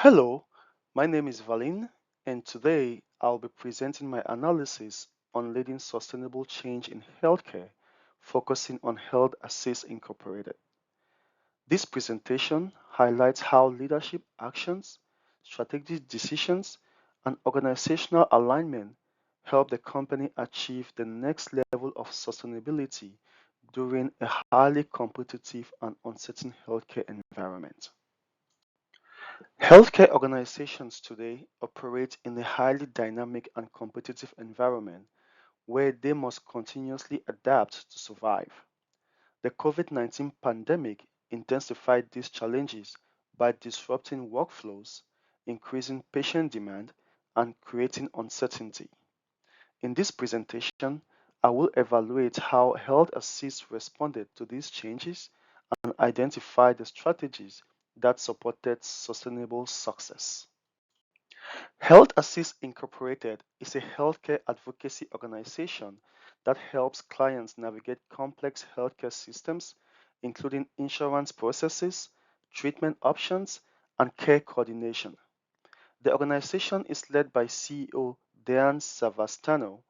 Hello, my name is Valin, and today I'll be presenting my analysis on leading sustainable change in healthcare, focusing on Health Assist Incorporated. This presentation highlights how leadership actions, strategic decisions, and organizational alignment help the company achieve the next level of sustainability during a highly competitive and uncertain healthcare environment. Healthcare organizations today operate in a highly dynamic and competitive environment where they must continuously adapt to survive. The COVID-19 pandemic intensified these challenges by disrupting workflows, increasing patient demand, and creating uncertainty. In this presentation, I will evaluate how Health Assist responded to these changes and identify the strategies that supported sustainable success. Health Assist Incorporated is a healthcare advocacy organization that helps clients navigate complex healthcare systems, including insurance processes, treatment options, and care coordination. The organization is led by CEO Dan Savastano,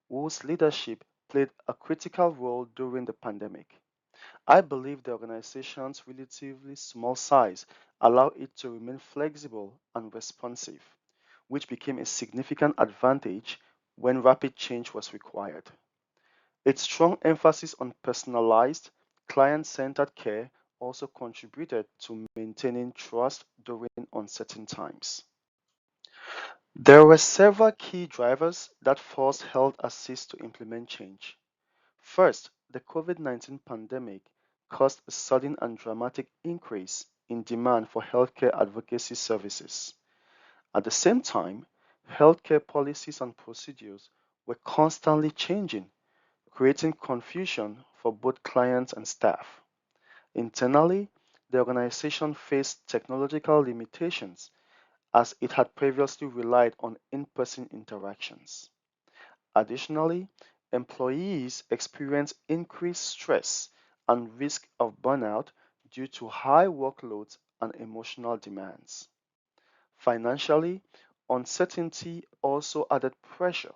whose leadership played a critical role during the pandemic. I believe the organization's relatively small size allowed it to remain flexible and responsive, which became a significant advantage when rapid change was required. Its strong emphasis on personalized, client centered care also contributed to maintaining trust during uncertain times. There were several key drivers that forced Health Assist to implement change. First, the COVID-19 pandemic caused a sudden and dramatic increase in demand for healthcare advocacy services. At the same time, healthcare policies and procedures were constantly changing, creating confusion for both clients and staff. Internally, the organization faced technological limitations as it had previously relied on in person interactions. Additionally, employees experience increased stress and risk of burnout due to high workloads and emotional demands. Financially, uncertainty also added pressure,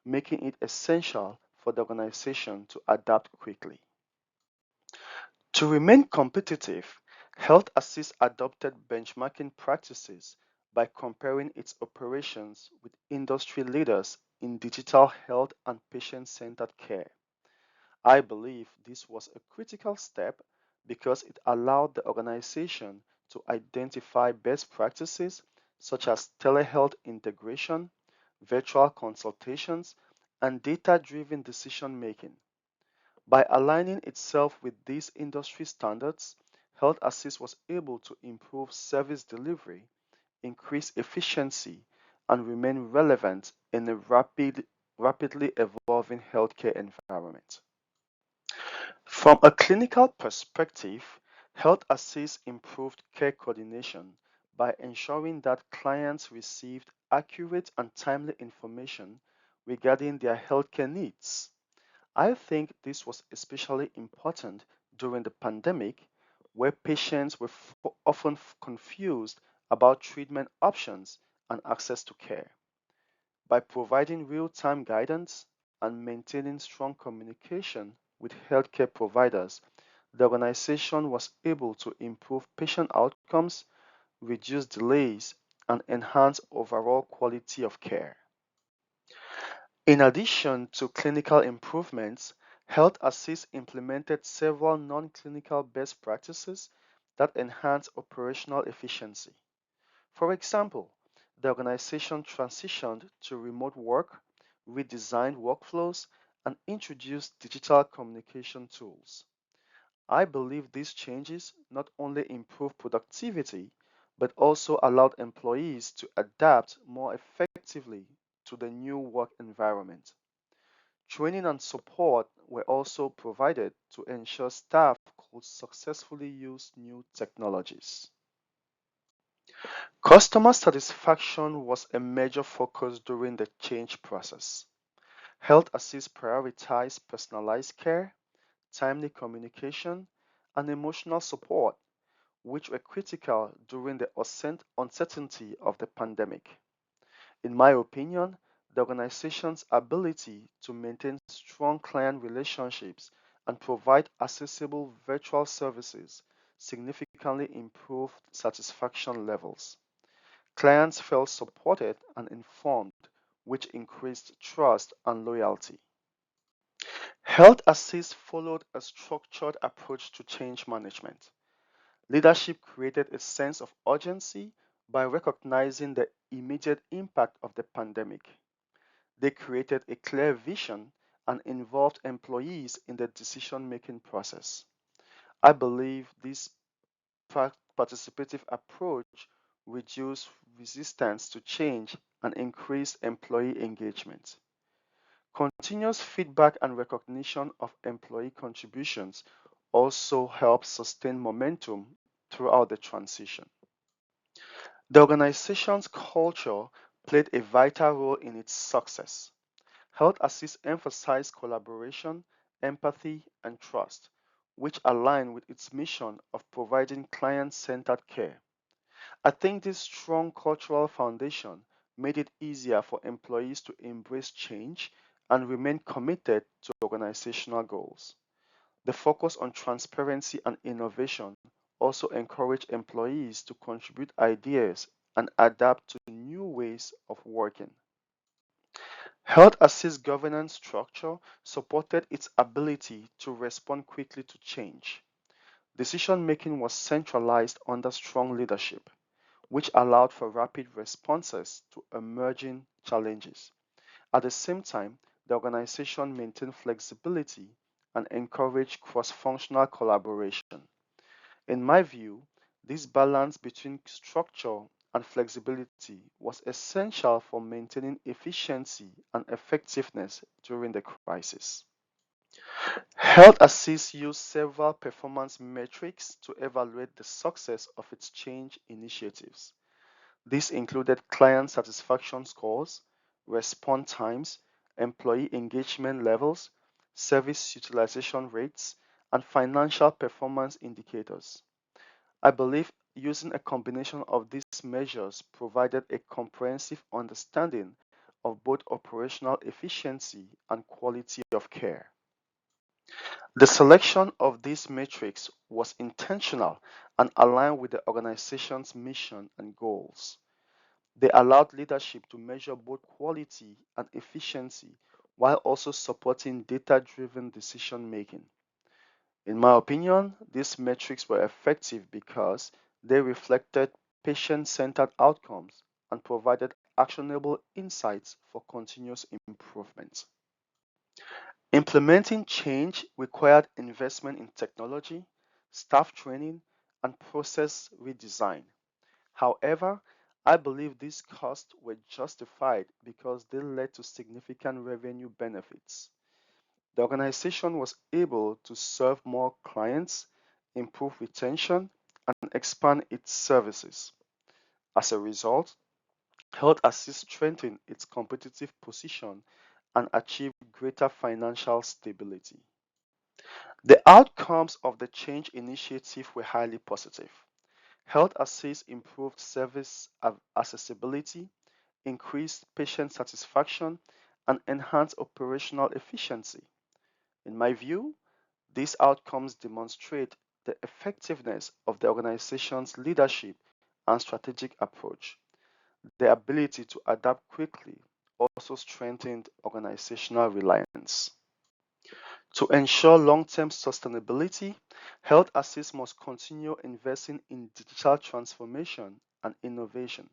making it essential for the organization to adapt quickly. To remain competitive, Health Assist adopted benchmarking practices by comparing its operations with industry leaders in digital health and patient centered care. I believe this was a critical step because it allowed the organization to identify best practices such as telehealth integration, virtual consultations, and data driven decision making. By aligning itself with these industry standards, Health Assist was able to improve service delivery, increase efficiency, and remain relevant in a rapidly evolving healthcare environment. From a clinical perspective, Health Assist improved care coordination by ensuring that clients received accurate and timely information regarding their healthcare needs. I think this was especially important during the pandemic, where patients were often confused about treatment options and access to care. By providing real time guidance and maintaining strong communication with healthcare providers, the organization was able to improve patient outcomes, reduce delays, and enhance overall quality of care. In addition to clinical improvements, Health Assist implemented several non clinical best practices that enhance operational efficiency. For example, the organization transitioned to remote work, redesigned workflows, and introduced digital communication tools. I believe these changes not only improved productivity, but also allowed employees to adapt more effectively to the new work environment. Training and support were also provided to ensure staff could successfully use new technologies. Customer satisfaction was a major focus during the change process. Health Assist prioritized personalized care, timely communication, and emotional support, which were critical during the uncertainty of the pandemic. In my opinion, the organization's ability to maintain strong client relationships and provide accessible virtual services significantly improved satisfaction levels. Clients felt supported and informed, which increased trust and loyalty. Health Assist followed a structured approach to change management. Leadership created a sense of urgency by recognizing the immediate impact of the pandemic. They created a clear vision and involved employees in the decision making process. I believe this participative approach reduced resistance to change and increased employee engagement. Continuous feedback and recognition of employee contributions also helped sustain momentum throughout the transition. The organization's culture played a vital role in its success. Health Assist emphasized collaboration, empathy, and trust, which align with its mission of providing client centered care. I think this strong cultural foundation made it easier for employees to embrace change and remain committed to organizational goals. The focus on transparency and innovation also encouraged employees to contribute ideas and adapt to new ways of working. Health Assist governance structure supported its ability to respond quickly to change. Decision making was centralized under strong leadership, which allowed for rapid responses to emerging challenges. At the same time, the organization maintained flexibility and encouraged cross functional collaboration. In my view, this balance between structure and flexibility was essential for maintaining efficiency and effectiveness during the crisis. Health Assist used several performance metrics to evaluate the success of its change initiatives. This included client satisfaction scores, response times, employee engagement levels, service utilization rates, and financial performance indicators. I believe using a combination of these measures provided a comprehensive understanding of both operational efficiency and quality of care. The selection of these metrics was intentional and aligned with the organization's mission and goals. They allowed leadership to measure both quality and efficiency while also supporting data driven decision making. In my opinion, these metrics were effective because they reflected patient centered outcomes and provided actionable insights for continuous improvement. Implementing change required investment in technology, staff training, and process redesign. However, I believe these costs were justified because they led to significant revenue benefits. The organization was able to serve more clients, improve retention, and expand its services. As a result, Health Assist strengthened its competitive position and achieved greater financial stability. The outcomes of the change initiative were highly positive. Health Assist improved service accessibility, increased patient satisfaction, and enhanced operational efficiency. In my view, these outcomes demonstrate the effectiveness of the organization's leadership and strategic approach. The ability to adapt quickly also strengthened organizational reliance. To ensure long term sustainability, Health Assist must continue investing in digital transformation and innovation.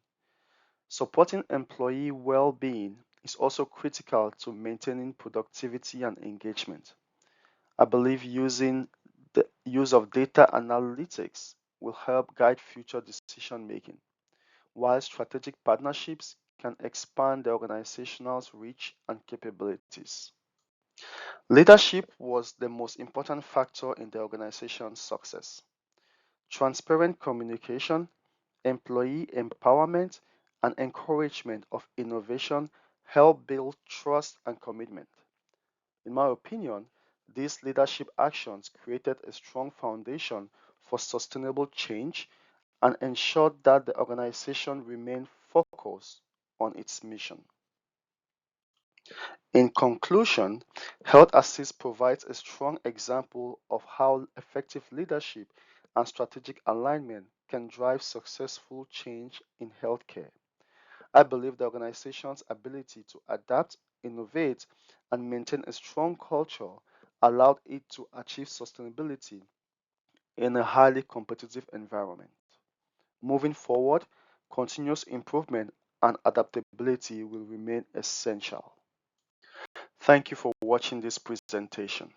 Supporting employee well being is also critical to maintaining productivity and engagement. I believe using the use of data analytics will help guide future decision making, while strategic partnerships can expand the organization's reach and capabilities. Leadership was the most important factor in the organization's success. Transparent communication, employee empowerment, and encouragement of innovation help build trust and commitment. In my opinion, these leadership actions created a strong foundation for sustainable change and ensured that the organization remained focused on its mission. In conclusion, Health Assist provides a strong example of how effective leadership and strategic alignment can drive successful change in healthcare. I believe the organization's ability to adapt, innovate, and maintain a strong culture allowed it to achieve sustainability in a highly competitive environment. Moving forward, continuous improvement and adaptability will remain essential. Thank you for watching this presentation.